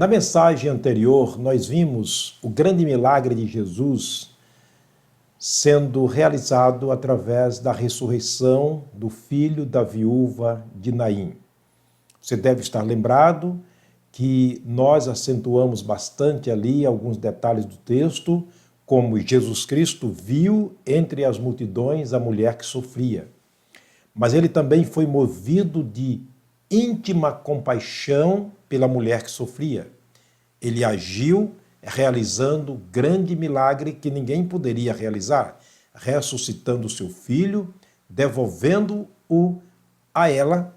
Na mensagem anterior, nós vimos o grande milagre de Jesus sendo realizado através da ressurreição do filho da viúva de Naim. Você deve estar lembrado que nós acentuamos bastante ali alguns detalhes do texto, como Jesus Cristo viu entre as multidões a mulher que sofria. Mas ele também foi movido de íntima compaixão pela mulher que sofria. Ele agiu realizando grande milagre que ninguém poderia realizar, ressuscitando seu filho, devolvendo-o a ela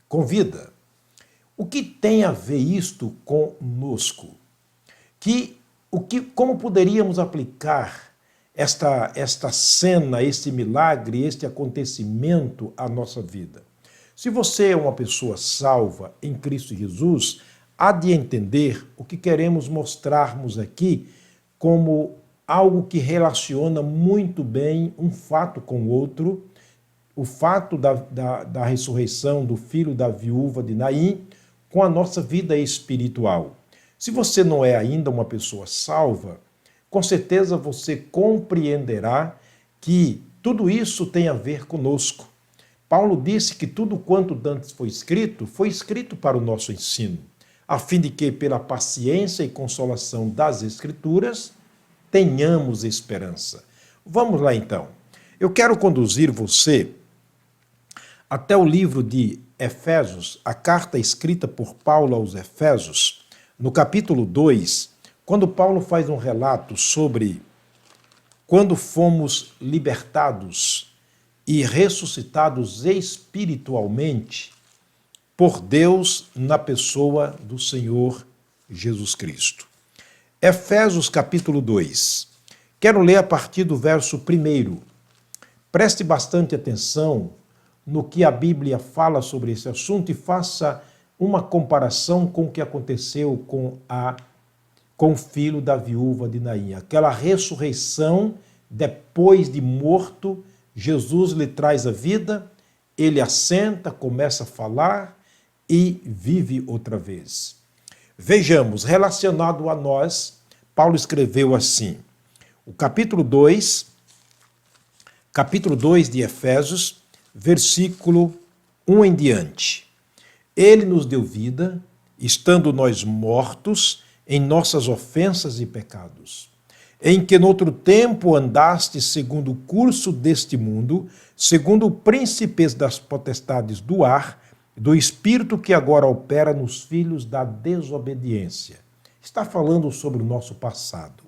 com vida. O que tem a ver isto conosco? Como poderíamos aplicar esta cena, este milagre, este acontecimento à nossa vida? Se você é uma pessoa salva em Cristo Jesus, há de entender o que queremos mostrarmos aqui como algo que relaciona muito bem um fato com o outro, o fato da ressurreição do filho da viúva de Naim com a nossa vida espiritual. Se você não é ainda uma pessoa salva, com certeza você compreenderá que tudo isso tem a ver conosco. Paulo disse que tudo quanto dantes foi escrito para o nosso ensino, a fim de que, pela paciência e consolação das Escrituras, tenhamos esperança. Vamos lá então. Eu quero conduzir você até o livro de Efésios, a carta escrita por Paulo aos Efésios, no capítulo 2, quando Paulo faz um relato sobre quando fomos libertados e ressuscitados espiritualmente por Deus na pessoa do Senhor Jesus Cristo. Efésios capítulo 2. Quero ler a partir do verso 1. Preste bastante atenção no que a Bíblia fala sobre esse assunto e faça uma comparação com o que aconteceu com o filho da viúva de Naim. Aquela ressurreição, depois de morto, Jesus lhe traz a vida, ele assenta, começa a falar e vive outra vez. Vejamos, relacionado a nós, Paulo escreveu assim, o capítulo 2 de Efésios, versículo 1 em diante. Ele nos deu vida, estando nós mortos em nossas ofensas e pecados, em que noutro tempo andaste segundo o curso deste mundo, segundo o príncipes das potestades do ar, do espírito que agora opera nos filhos da desobediência. Está falando sobre o nosso passado.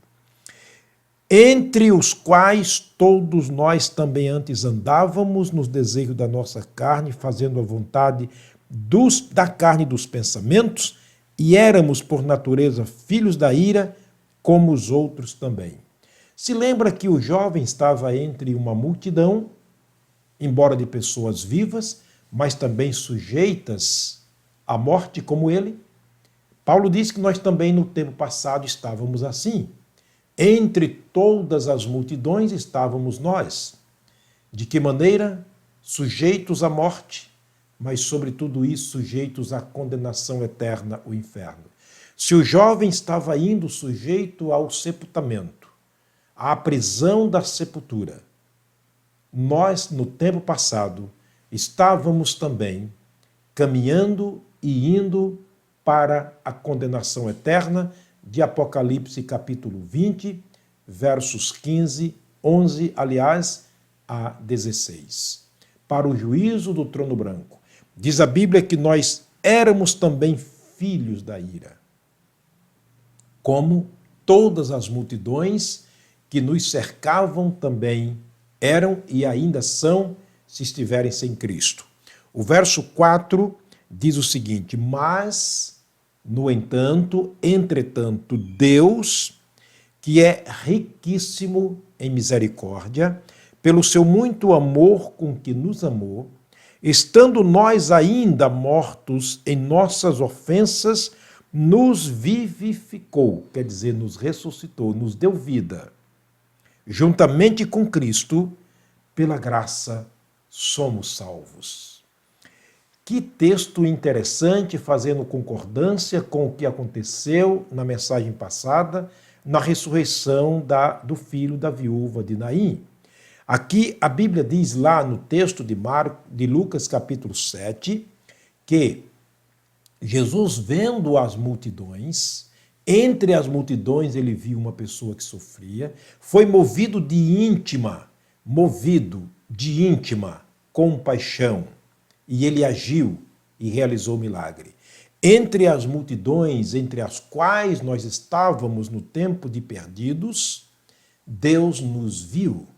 Entre os quais todos nós também antes andávamos nos desejos da nossa carne, fazendo a vontade da carne e dos pensamentos, e éramos por natureza filhos da ira, como os outros também. Se lembra que o jovem estava entre uma multidão, embora de pessoas vivas, mas também sujeitas à morte como ele? Paulo diz que nós também no tempo passado estávamos assim. Entre todas as multidões estávamos nós. De que maneira? Sujeitos à morte, mas sobre tudo isso sujeitos à condenação eterna, o inferno. Se o jovem estava indo sujeito ao sepultamento, à prisão da sepultura, nós, no tempo passado, estávamos também caminhando e indo para a condenação eterna, de Apocalipse capítulo 20, versos 15, 11, aliás, a 16. Para o juízo do trono branco. Diz a Bíblia que nós éramos também filhos da ira, como todas as multidões que nos cercavam também eram e ainda são, se estiverem sem Cristo. O verso 4 diz o seguinte: mas, no entanto, entretanto, Deus, que é riquíssimo em misericórdia, pelo seu muito amor com que nos amou, estando nós ainda mortos em nossas ofensas, nos vivificou, quer dizer, nos ressuscitou, nos deu vida. Juntamente com Cristo, pela graça, somos salvos. Que texto interessante, fazendo concordância com o que aconteceu na mensagem passada, na ressurreição do filho da viúva de Naim. Aqui a Bíblia diz lá no texto de Lucas capítulo 7, que Jesus, vendo as multidões, entre as multidões ele viu uma pessoa que sofria, foi movido de íntima compaixão, e ele agiu e realizou o milagre. Entre as multidões, entre as quais nós estávamos no tempo de perdidos, Deus nos viu.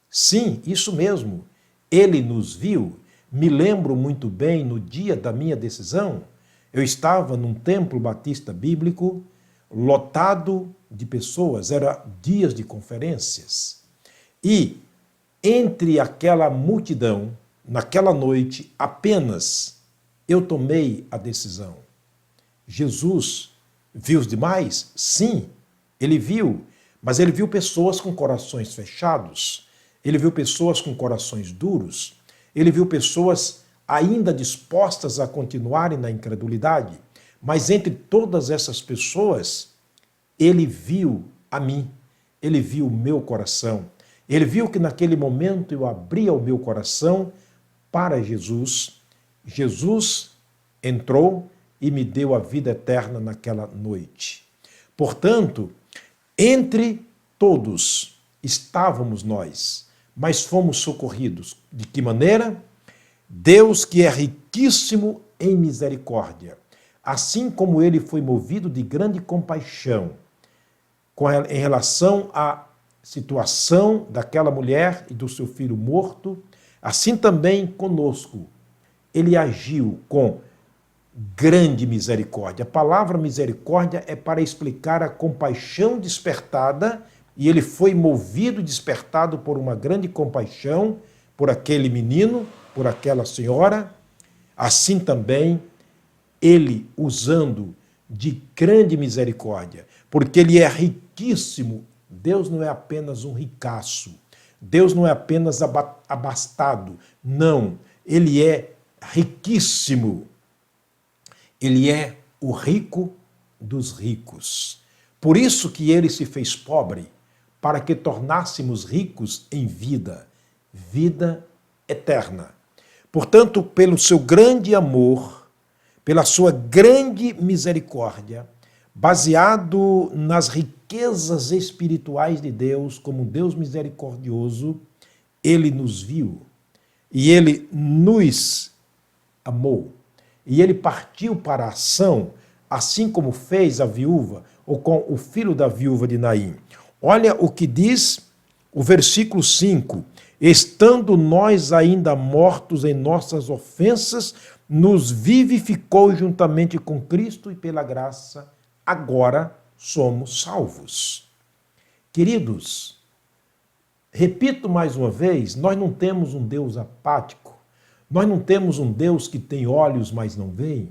Sim, isso mesmo, ele nos viu. Me lembro muito bem, no dia da minha decisão, eu estava num templo batista bíblico, lotado de pessoas, era dias de conferências. E entre aquela multidão, naquela noite, apenas eu tomei a decisão. Jesus viu os demais? Sim, ele viu, mas ele viu pessoas com corações fechados, ele viu pessoas com corações duros, ele viu pessoas ainda dispostas a continuarem na incredulidade, mas entre todas essas pessoas, ele viu a mim, ele viu o meu coração, ele viu que naquele momento eu abria o meu coração para Jesus. Jesus entrou e me deu a vida eterna naquela noite. Portanto, entre todos estávamos nós, mas fomos socorridos. De que maneira? Deus, que é riquíssimo em misericórdia, assim como ele foi movido de grande compaixão em relação à situação daquela mulher e do seu filho morto, assim também conosco. Ele agiu com grande misericórdia. A palavra misericórdia é para explicar a compaixão despertada, e ele foi movido e despertado por uma grande compaixão por aquele menino, por aquela senhora. Assim também ele, usando de grande misericórdia, porque ele é riquíssimo. Deus não é apenas um ricaço, Deus não é apenas abastado, não, ele é riquíssimo. Ele é o rico dos ricos. Por isso que ele se fez pobre, para que tornássemos ricos em vida, vida eterna. Portanto, pelo seu grande amor, pela sua grande misericórdia, baseado nas riquezas espirituais de Deus, como Deus misericordioso, ele nos viu e ele nos amou. E ele partiu para a ação, assim como fez a viúva, ou com o filho da viúva de Naim. Olha o que diz o versículo 5. Estando nós ainda mortos em nossas ofensas, nos vivificou juntamente com Cristo e pela graça, agora somos salvos. Queridos, repito mais uma vez, nós não temos um Deus apático, nós não temos um Deus que tem olhos, mas não vê,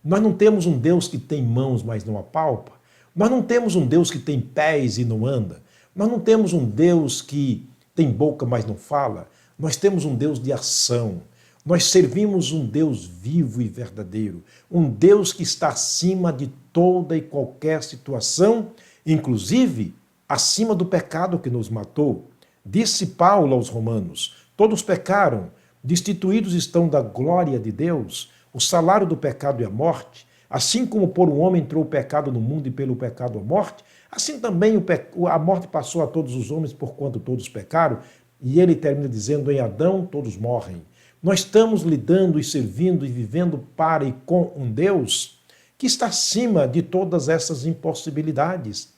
nós não temos um Deus que tem mãos, mas não apalpa, nós não temos um Deus que tem pés e não anda, nós não temos um Deus que tem boca, mas não fala, nós temos um Deus de ação. Nós servimos um Deus vivo e verdadeiro, um Deus que está acima de toda e qualquer situação, inclusive acima do pecado que nos matou. Disse Paulo aos Romanos: todos pecaram, destituídos estão da glória de Deus, o salário do pecado é a morte. Assim como por um homem entrou o pecado no mundo e pelo pecado a morte, assim também a morte passou a todos os homens porquanto todos pecaram. E ele termina dizendo: em Adão todos morrem. Nós estamos lidando e servindo e vivendo para e com um Deus que está acima de todas essas impossibilidades.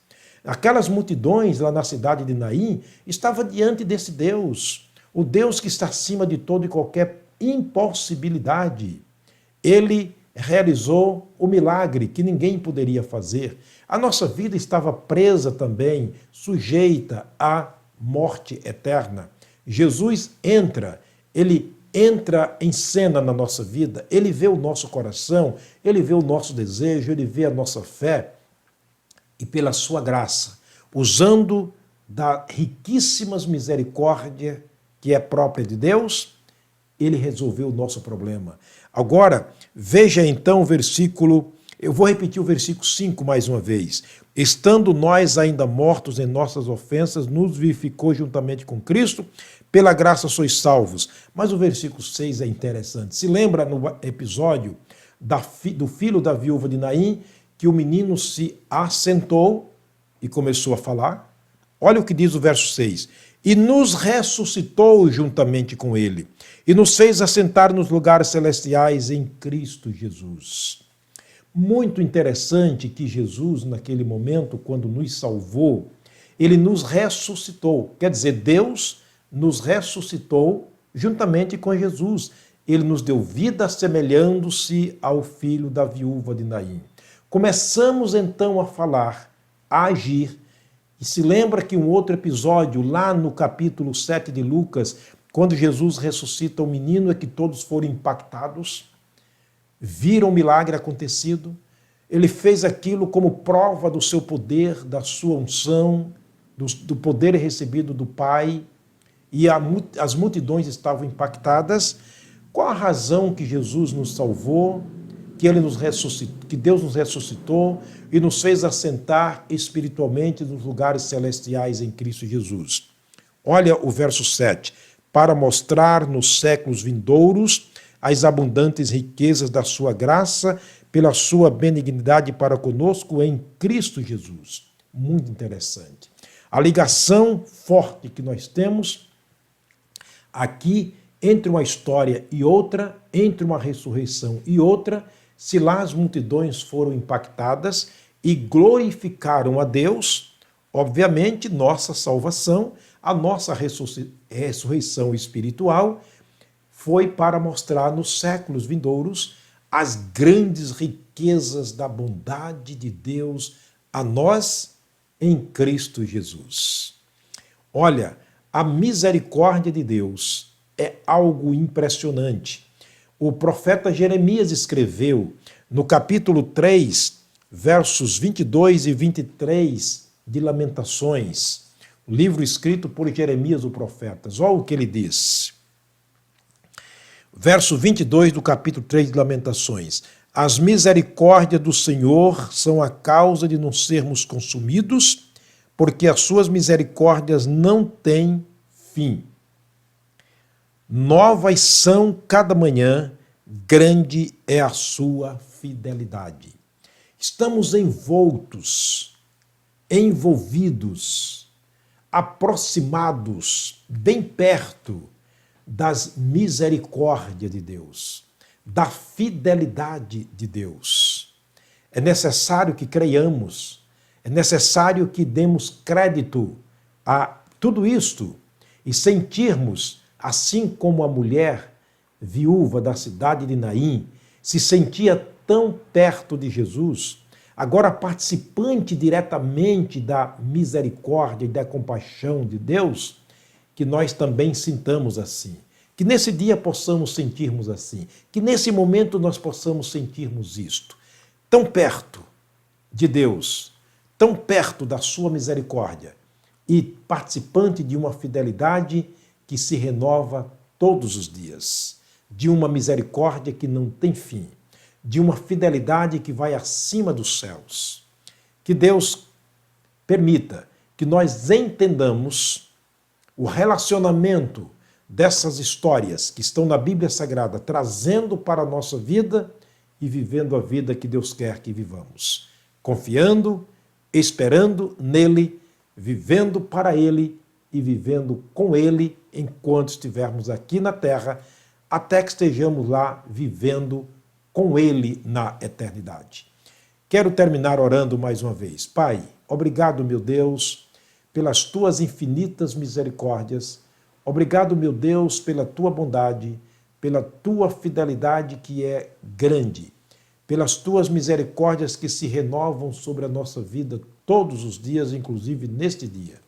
Aquelas multidões lá na cidade de Naim estavam diante desse Deus, o Deus que está acima de toda e qualquer impossibilidade. Ele realizou o milagre que ninguém poderia fazer. A nossa vida estava presa também, sujeita à morte eterna. Jesus entra, ele entra em cena na nossa vida, ele vê o nosso coração, ele vê o nosso desejo, ele vê a nossa fé, e pela sua graça, usando da riquíssimas misericórdia que é própria de Deus, ele resolveu o nosso problema. Agora, veja então o versículo, eu vou repetir o versículo 5 mais uma vez. Estando nós ainda mortos em nossas ofensas, nos vivificou juntamente com Cristo, pela graça sois salvos. Mas o versículo 6 é interessante. Se lembra no episódio do filho da viúva de Naim, que o menino se assentou e começou a falar? Olha o que diz o verso 6. E nos ressuscitou juntamente com ele, e nos fez assentar nos lugares celestiais em Cristo Jesus. Muito interessante que Jesus, naquele momento, quando nos salvou, ele nos ressuscitou. Quer dizer, Deus nos ressuscitou juntamente com Jesus. Ele nos deu vida semelhando-se ao filho da viúva de Naim. Começamos então a falar, a agir. E se lembra que um outro episódio, lá no capítulo 7 de Lucas, quando Jesus ressuscita o menino, é que todos foram impactados, viram o milagre acontecido. Ele fez aquilo como prova do seu poder, da sua unção, do poder recebido do Pai, e as multidões estavam impactadas. Qual a razão que Jesus nos salvou, que Deus nos ressuscitou e nos fez assentar espiritualmente nos lugares celestiais em Cristo Jesus? Olha o verso 7. Para mostrar nos séculos vindouros as abundantes riquezas da sua graça, pela sua benignidade para conosco em Cristo Jesus. Muito interessante. A ligação forte que nós temos aqui entre uma história e outra, entre uma ressurreição e outra, se lá as multidões foram impactadas e glorificaram a Deus, obviamente nossa salvação, a nossa ressurreição espiritual foi para mostrar nos séculos vindouros as grandes riquezas da bondade de Deus a nós em Cristo Jesus. Olha, a misericórdia de Deus é algo impressionante. O profeta Jeremias escreveu no capítulo 3, versos 22 e 23 de Lamentações, o livro escrito por Jeremias o profeta. Olha o que ele diz. Verso 22 do capítulo 3 de Lamentações. As misericórdias do Senhor são a causa de não sermos consumidos, porque as suas misericórdias não têm fim. Novas são cada manhã, grande é a sua fidelidade. Estamos envolvidos, aproximados, bem perto das misericórdias de Deus, da fidelidade de Deus. É necessário que creiamos, é necessário que demos crédito a tudo isto e sentirmos, assim como a mulher viúva da cidade de Naim se sentia tão perto de Jesus, agora participante diretamente da misericórdia e da compaixão de Deus, que nós também sintamos assim. Que nesse dia possamos sentirmos assim. Que nesse momento nós possamos sentirmos isto. Tão perto de Deus, tão perto da sua misericórdia e participante de uma fidelidade que se renova todos os dias, de uma misericórdia que não tem fim, de uma fidelidade que vai acima dos céus. Que Deus permita que nós entendamos o relacionamento dessas histórias que estão na Bíblia Sagrada, trazendo para a nossa vida e vivendo a vida que Deus quer que vivamos. Confiando, esperando nele, vivendo para ele e vivendo com ele enquanto estivermos aqui na terra, até que estejamos lá vivendo com ele na eternidade. Quero terminar orando mais uma vez. Pai, obrigado, meu Deus, pelas tuas infinitas misericórdias. Obrigado, meu Deus, pela tua bondade, pela tua fidelidade que é grande, pelas tuas misericórdias que se renovam sobre a nossa vida todos os dias, inclusive neste dia.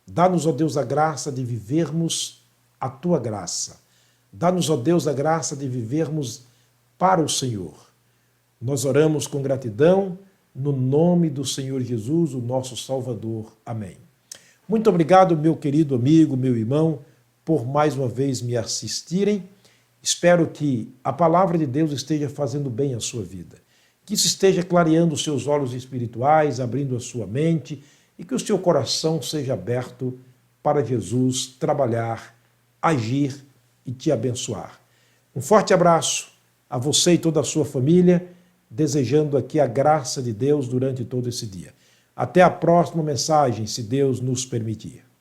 Dá-nos, ó Deus, a graça de vivermos a tua graça. Dá-nos, ó Deus, a graça de vivermos para o Senhor. Nós oramos com gratidão no nome do Senhor Jesus, o nosso Salvador. Amém. Muito obrigado, meu querido amigo, meu irmão, por mais uma vez me assistirem Espero que a palavra de Deus esteja fazendo bem à sua vida, que isso esteja clareando os seus olhos espirituais, abrindo a sua mente e que o seu coração seja aberto para Jesus trabalhar, agir e te abençoar. Um forte abraço a você e toda a sua família, desejando aqui a graça de Deus durante todo esse dia. Até a próxima mensagem, se Deus nos permitir.